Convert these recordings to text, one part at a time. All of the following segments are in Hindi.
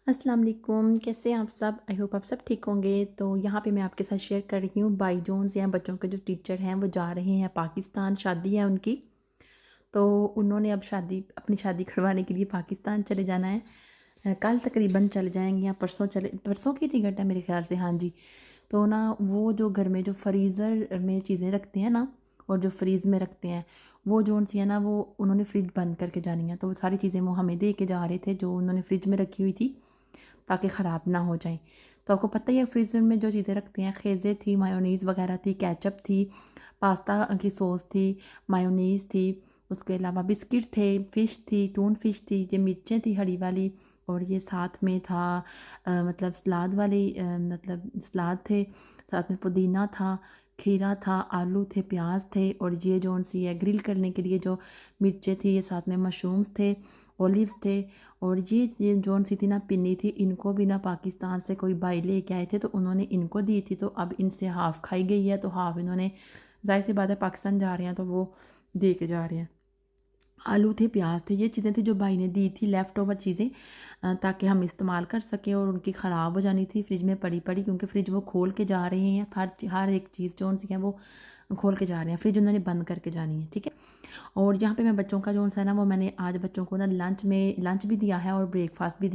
अस्सलाम वालेकुम, कैसे हैं आप सब? आई होप आप सब ठीक होंगे। तो यहाँ पे मैं आपके साथ शेयर कर रही हूँ बाई जोन्स या बच्चों के जो टीचर हैं वो जा रहे हैं पाकिस्तान, शादी है उनकी। तो उन्होंने अब अपनी शादी करवाने के लिए पाकिस्तान चले जाना है। कल तकरीबन चले जाएंगे या परसों की टिकट है मेरे ख्याल से, हाँ जी। तो ना वो जो घर में जो फ्रीज़र में चीज़ें रखते हैं ना, और जो फ्रीज़ में रखते हैं, वो जोन सी है ना, वो उन्होंने फ्रिज बंद करके जानी है। तो वो सारी चीज़ें वो हमें दे के जा रहे थे जो उन्होंने फ्रिज में रखी हुई थी, ताकि ख़राब ना हो जाए। तो आपको पता ही है फ्रीज़र में जो चीज़ें रखते हैं, खेज़े थी, मायोनीज़ वगैरह थी, केचप थी, पास्ता की सॉस थी, मायोनीज़ थी, उसके अलावा बिस्किट थे, फ़िश थी, टून फ़िश थी, ये मिर्चें थी हरी वाली, और ये साथ में था मतलब सलाद वाली मतलब सलाद थे, साथ में पुदीना था, खीरा था, आलू थे, प्याज थे, और ये जोन सी है ग्रिल करने के लिए जो मिर्चें थी, ये साथ में मशरूम्स थे, ओलिव्स थे। और ये जौन सी थी ना पिन्नी थी, इनको भी ना पाकिस्तान से कोई भाई लेके आए थे, तो उन्होंने इनको दी थी। तो अब इनसे हाफ़ खाई गई है, तो हाफ़ इन्होंने, ज़ाहिर सी बात है पाकिस्तान जा रहे हैं तो वो दे के जा रहे हैं। आलू थे, प्याज थे, ये चीज़ें थी जो भाई ने दी थी, लेफ़्ट ओवर चीज़ें, ताकि हम इस्तेमाल कर सकें। और उनकी ख़राब हो जानी थी फ्रिज में पड़ी पड़ी, क्योंकि फ्रिज वो खोल के जा रहे हैं, हर एक चीज़ जौन सी है वो खोल के जा रहे हैं, फ्रिज उन्होंने बंद करके जानी है, ठीक है। और यहाँ पे मैं बच्चों का जो है ना, वो मैंने आज बच्चों को ना लंच भी दिया है और ब्रेकफास्ट भी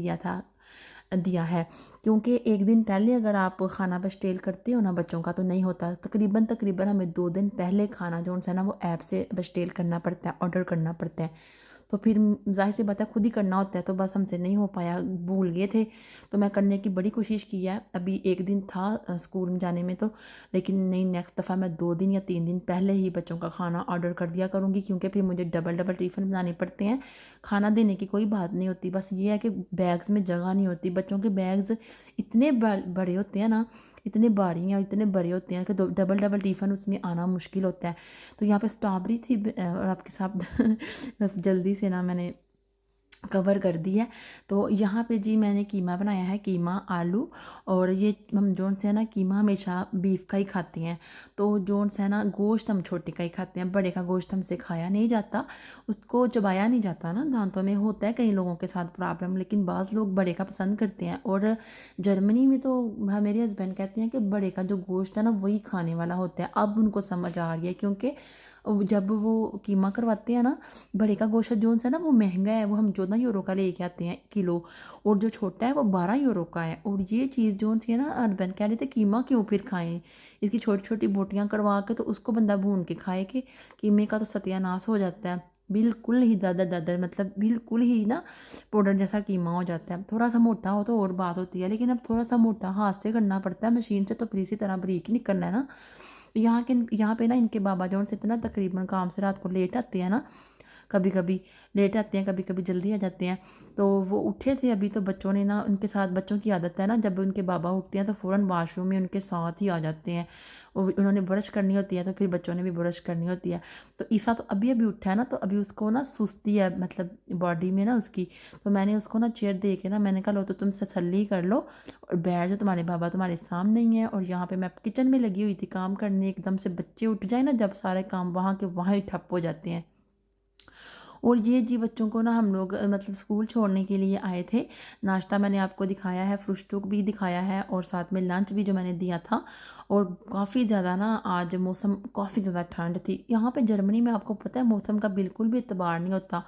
दिया है। क्योंकि एक दिन पहले अगर आप खाना बस्टेल करते हो ना बच्चों का, तो नहीं होता। तकरीबन तकरीबन हमें 2 दिन पहले खाना जो है ना वो ऐप से बस्टेल करना पड़ता है, ऑर्डर करना पड़ता है। तो फिर ज़ाहिर सी बात है खुद ही करना होता है, तो बस हमसे नहीं हो पाया, भूल गए थे। तो मैं करने की बड़ी कोशिश की है, अभी एक दिन था स्कूल में जाने में, तो लेकिन नहीं, नेक्स्ट दफ़ा मैं 2 दिन या 3 दिन पहले ही बच्चों का खाना ऑर्डर कर दिया करूँगी, क्योंकि फिर मुझे डबल डबल टिफ़िन बनाने पड़ते हैं। खाना देने की कोई बात नहीं होती, बस ये है कि बैग्स में जगह नहीं होती। बच्चों के बैग्स इतने बड़े होते हैं ना, इतने भारी हैं, इतने बड़े होते हैं कि डबल डबल टिफ़िन उसमें आना मुश्किल होता है। तो यहाँ पे स्ट्रॉबेरी थी और आपके साथ बस जल्दी से ना मैंने कवर कर दी है। तो यहाँ पे जी मैंने कीमा बनाया है, कीमा, आलू, और ये हम जोन से है ना कीमा हमेशा बीफ का ही खाते हैं। तो जोन से है ना गोश्त हम छोटे का ही खाते हैं, बड़े का गोश्त हमसे खाया नहीं जाता, उसको चबाया नहीं जाता ना, दांतों में होता है कई लोगों के साथ प्रॉब्लम, लेकिन बाज़ लोग बड़े का पसंद करते हैं। और जर्मनी में तो मेरे हस्बैंड कहते हैं कि बड़े का जो गोश्त है ना वही खाने वाला होता है। अब उनको समझ आ रही है, क्योंकि जब वो कीमा करवाते हैं ना, बड़े का गोश्त जो है ना वो महंगा है, वो हम 14 यूरो का लेके आते हैं किलो, और जो छोटा है वो 12 यूरो का है। और ये चीज़ जो सी है ना, हस्बैंड कह रहे थे कीमा क्यों फिर खाएं, इसकी छोटी छोटी बोटियाँ करवा के तो उसको बंदा भून के खाए, कि कीमे का तो सत्यानाश हो जाता है, बिल्कुल ही दादर दादर, मतलब बिल्कुल ही ना पाउडर जैसा कीमा हो जाता है। थोड़ा सा मोटा हो तो और बात होती है, लेकिन अब थोड़ा सा मोटा हाथ से करना पड़ता है, मशीन से तो फिर इसी तरह बारीक नहीं करना है ना। यहाँ पे ना इनके बाबा जोन से इतना तकरीबन काम से रात को लेट आते हैं ना, कभी कभी लेट आते हैं, कभी कभी जल्दी आ जाते हैं। तो वो उठे थे अभी, तो बच्चों ने ना उनके साथ, बच्चों की आदत है ना, जब उनके बाबा उठते हैं तो फ़ौरन वॉशरूम में उनके साथ ही आ जाते हैं। उन्होंने ब्रश करनी होती है, तो फिर बच्चों ने भी ब्रश करनी होती है। तो ईसा तो अभी अभी उठा है ना, तो अभी उसको ना सुस्ती है, मतलब बॉडी में ना उसकी। तो मैंने उसको ना चेयर दे के ना, मैंने कहा लो तो तुम तसल्ली कर लो और बैठ जाओ, तुम्हारे बाबा तुम्हारे सामने ही है। और यहाँ पे मैं किचन में लगी हुई थी काम करने, एकदम से बच्चे उठ जाए ना, जब सारे काम वहाँ के वहाँ ही ठप हो जाते हैं। और ये जी बच्चों को ना हम लोग मतलब स्कूल छोड़ने के लिए आए थे। नाश्ता मैंने आपको दिखाया है, फ्रुस्टुक भी दिखाया है, और साथ में लंच भी जो मैंने दिया था। और काफ़ी ज़्यादा ना आज मौसम, काफ़ी ज़्यादा ठंड थी यहाँ पे जर्मनी में। आपको पता है मौसम का बिल्कुल भी एतबार नहीं होता।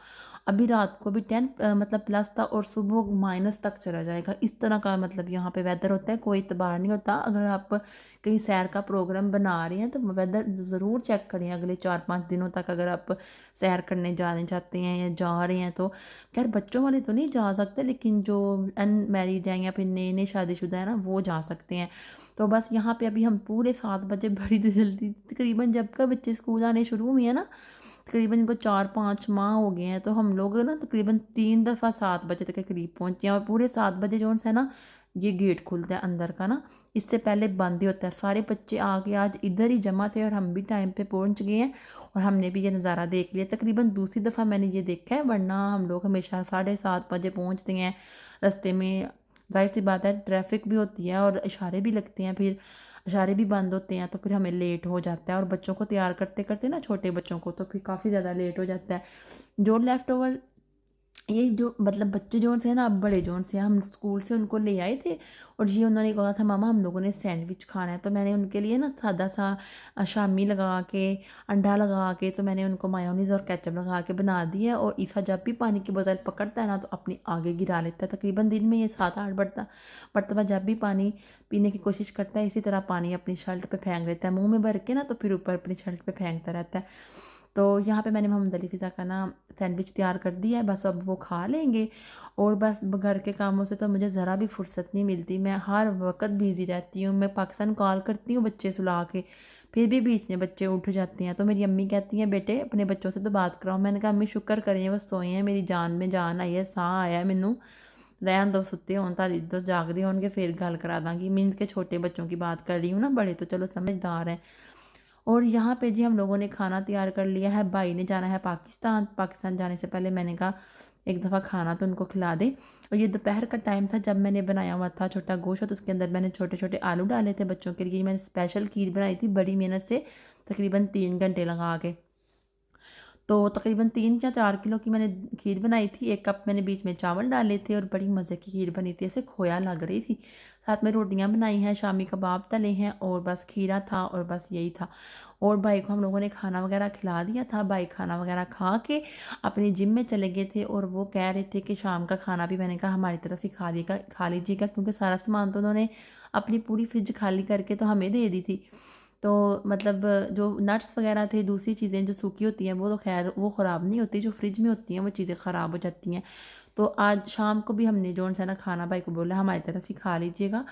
अभी रात को भी 10 मतलब प्लस था, और सुबह माइनस तक चला जाएगा, इस तरह का मतलब यहाँ पे वेदर होता है, कोई एतबार नहीं होता। अगर आप कहीं सैर का प्रोग्राम बना रहे हैं तो वेदर ज़रूर चेक करें अगले 4-5 दिनों तक, अगर आप सैर करने जाने चाहते हैं या जा रहे हैं तो। खैर बच्चों वाले तो नहीं जा सकते, लेकिन जो अनमैरिड हैं या फिर नए नए शादीशुदा है ना, वो जा सकते हैं। तो बस यहाँ पे अभी हम पूरे 7 बजे बड़ी जल्दी, तकरीबन जब का बच्चे स्कूल आने शुरू हुए हैं ना, तकरीबन इनको 4-5 माह हो गए हैं, तो हम लोग ना तकरीबन 3 दफ़ा 7 बजे तक के करीब पहुँचे हैं। और पूरे 7 बजे जो है ना, ये गेट खुलता है अंदर का ना, इससे पहले बंद ही होता है। सारे बच्चे आके आज इधर ही जमा थे, और हम भी टाइम पे पहुँच गए हैं, और हमने भी ये नज़ारा देख लिया। तकरीबन दूसरी दफ़ा मैंने ये देखा है, वरना हम लोग हमेशा 7:30 बजे पहुँचते हैं। रास्ते में जाहिर सी बात है ट्रैफिक भी होती है, और इशारे भी लगते हैं, फिर इशारे भी बंद होते हैं, तो फिर हमें लेट हो जाता है। और बच्चों को तैयार करते करते ना, छोटे बच्चों को, तो फिर काफ़ी ज़्यादा लेट हो जाता है। जो लेफ़्ट ओवर ये जो मतलब बच्चे जोन से है ना, अब बड़े जोन से हम स्कूल से उनको ले आए थे, और ये उन्होंने कहा था मामा हम लोगों ने सैंडविच खाना है, तो मैंने उनके लिए ना सादा सा शामी लगा के, अंडा लगा के, तो मैंने उनको मायोनीज़ और केचप लगा के बना दिया। और ईसा जब भी पानी की बोतल पकड़ता है ना तो अपनी आगे गिरा लेता है। तकरीबन दिन में ये 7-8 मरतबा जब भी पानी पीने की कोशिश करता है इसी तरह पानी अपनी शर्ट पर फेंक लेता है, मुँह में भर के ना, तो फिर ऊपर अपनी शर्ट पर फेंकता रहता है। तो यहाँ पे मैंने मोहम्मद अली फ़िज़ा का ना सैंडविच तैयार कर दिया है, बस अब वो खा लेंगे। और बस घर के कामों से तो मुझे ज़रा भी फुर्सत नहीं मिलती, मैं हर वक्त बिज़ी रहती हूँ। मैं पाकिस्तान कॉल करती हूँ बच्चे सुला के, फिर भी बीच में बच्चे उठ जाते हैं, तो मेरी अम्मी कहती हैं बेटे अपने बच्चों से तो बात कराओ। मैंने कहा अम्मी शुक्र करें वो सोए हैं, मेरी जान में जान आई है, साह आया है मैनू, रहन दो सुते होन तारी तो जागदे होंगे फिर गल करा दांगी। मीन्स के छोटे बच्चों की बात कर रही हूँ ना, बड़े तो चलो समझदार हैं। और यहाँ पे जी हम लोगों ने खाना तैयार कर लिया है, भाई ने जाना है पाकिस्तान। पाकिस्तान जाने से पहले मैंने कहा एक दफ़ा खाना तो उनको खिला दें। और ये दोपहर का टाइम था जब मैंने बनाया हुआ था छोटा गोश्त, तो उसके अंदर मैंने छोटे छोटे आलू डाले थे बच्चों के लिए। मैंने स्पेशल खीर बनाई थी बड़ी मेहनत से, तकरीबन 3 घंटे लगा के। तो तकरीबन 3 या 4 किलो की मैंने खीर बनाई थी। 1 कप मैंने बीच में चावल डाले थे और बड़ी मज़े की खीर बनी थी, ऐसे खोया लग रही थी। साथ में रोटियां बनाई हैं, शामी कबाब तले हैं, और बस खीरा था, और बस यही था। और भाई को हम लोगों ने खाना वगैरह खिला दिया था। भाई खाना वगैरह खा के अपनी जिम में चले गए थे, और वो कह रहे थे कि शाम का खाना भी, मैंने कहा हमारी तरफ ही खा लीजिएगा, क्योंकि सारा सामान तो उन्होंने अपनी पूरी फ्रिज खाली करके तो हमें दे दी थी। तो मतलब जो नट्स वगैरह थे, दूसरी चीज़ें जो सूखी होती हैं वो तो खैर वो ख़राब नहीं होती, जो फ्रिज में होती हैं वो चीज़ें ख़राब हो जाती हैं। तो आज शाम को भी हमने जो सा ना खाना भाई को बोला हमारी तरफ ही खा लीजिएगा,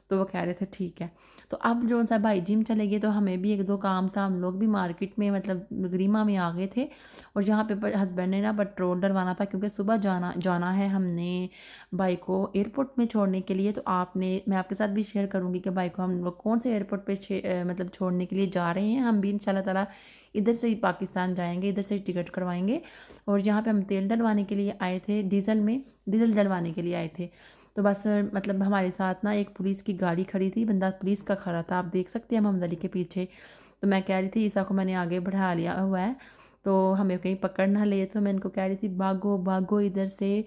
तो वो कह रहे थे ठीक है। तो अब जो सा भाई जिम चले गए तो हमें भी 1-2 काम था, हम लोग भी मार्केट में मतलब ग्रीमा में आ गए थे। और यहाँ पे हस्बैंड ने ना पेट्रोल डलवाना था, क्योंकि सुबह जाना जाना है हमने भाई को एयरपोर्ट में छोड़ने के लिए। तो मैं आपके साथ भी शेयर करूँगी कि भाई को हम लोग कौन से एयरपोर्ट पे मतलब छोड़ने के लिए जा रहे हैं। हम भी इंशाल्लाह ताला इधर से ही पाकिस्तान जाएंगे, इधर से ही टिकट करवाएंगे। और यहाँ पे हम तेल डलवाने के लिए आए थे, डीजल डलवाने के लिए आए थे। तो बस मतलब हमारे साथ ना एक पुलिस की गाड़ी खड़ी थी, बंदा पुलिस का खड़ा था, आप देख सकते हैं मोहम्मद अली के पीछे। तो मैं कह रही थी ईसा को मैंने आगे बढ़ा लिया हुआ है, तो हमें कहीं पकड़ ना ले। तो मैं इनको कह रही थी भागो भागो इधर से,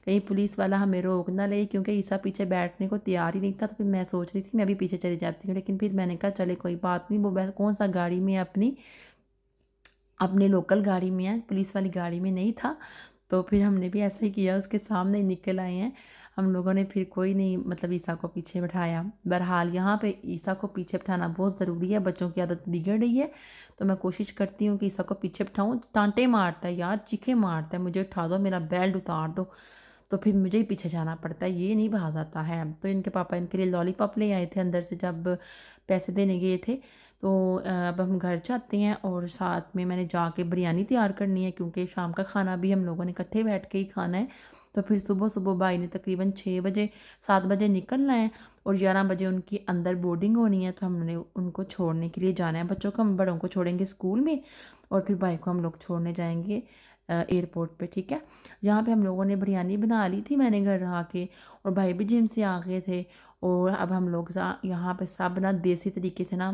कहीं पुलिस वाला हमें रोक ना ले, क्योंकि ईसा पीछे बैठने को तैयार ही नहीं था। तो फिर मैं सोच रही थी मैं भी पीछे चली जाती हूँ, लेकिन फिर मैंने कहा चले कोई बात नहीं, वो कौन सा गाड़ी में है, अपनी अपने लोकल गाड़ी में है, पुलिस वाली गाड़ी में नहीं था। तो फिर हमने भी ऐसा ही किया, उसके सामने ही निकल आए हैं हम लोगों ने। फिर कोई नहीं मतलब ईसा को पीछे बिठाया। बहरहाल यहाँ पे ईसा को पीछे बिठाना बहुत ज़रूरी है, बच्चों की आदत बिगड़ रही है। तो मैं कोशिश करती हूँ कि ईसा को पीछे बिठाऊँ। टांटे मारता है यार, चीखे मारता है, मुझे उठा दो, मेरा बेल्ट उतार दो। तो फिर मुझे ही पीछे जाना पड़ता है, ये नहीं भाग आता है। तो इनके पापा इनके लिए लॉलीपॉप ले आए थे अंदर से जब पैसे देने गए थे। तो अब हम घर जाते हैं, और साथ में मैंने जाके बिरयानी तैयार करनी है, क्योंकि शाम का खाना भी हम लोगों ने इकट्ठे बैठ के ही खाना है। तो फिर सुबह सुबह भाई ने तकरीबन 6 बजे 7 बजे निकलना है, और 11 बजे उनकी अंदर बोर्डिंग होनी है। तो हमने उनको छोड़ने के लिए जाना है, बच्चों को हम बड़ों को छोड़ेंगे स्कूल में, और फिर भाई को हम लोग छोड़ने जाएंगे एयरपोर्ट पे, ठीक है। यहाँ पे हम लोगों ने बिरयानी बना ली थी मैंने घर आके, और भाई भी जिम से आ गए थे। और अब हम लोग यहाँ पे सब ना देसी तरीके से ना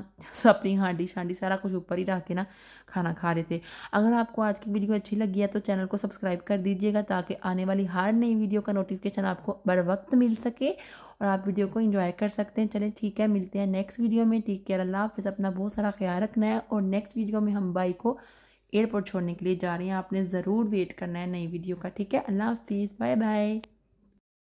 अपनी हांडी शांडी सारा कुछ ऊपर ही रख के ना खाना खा रहे थे। अगर आपको आज की वीडियो अच्छी लगी है तो चैनल को सब्सक्राइब कर दीजिएगा, ताकि आने वाली हर नई वीडियो का नोटिफिकेशन आपको बर वक्त मिल सके और आप वीडियो को एंजॉय कर सकते हैं। चलें ठीक है, मिलते हैं नेक्स्ट वीडियो में। टेक केयर, अल्लाह हाफिज़, अपना बहुत सारा ख्याल रखना है। और नेक्स्ट वीडियो में हम बाई को एयरपोर्ट छोड़ने के लिए जा रहे हैं, आपने ज़रूर वेट करना है नई वीडियो का, ठीक है। अल्लाह हाफिज़, बाय बाय।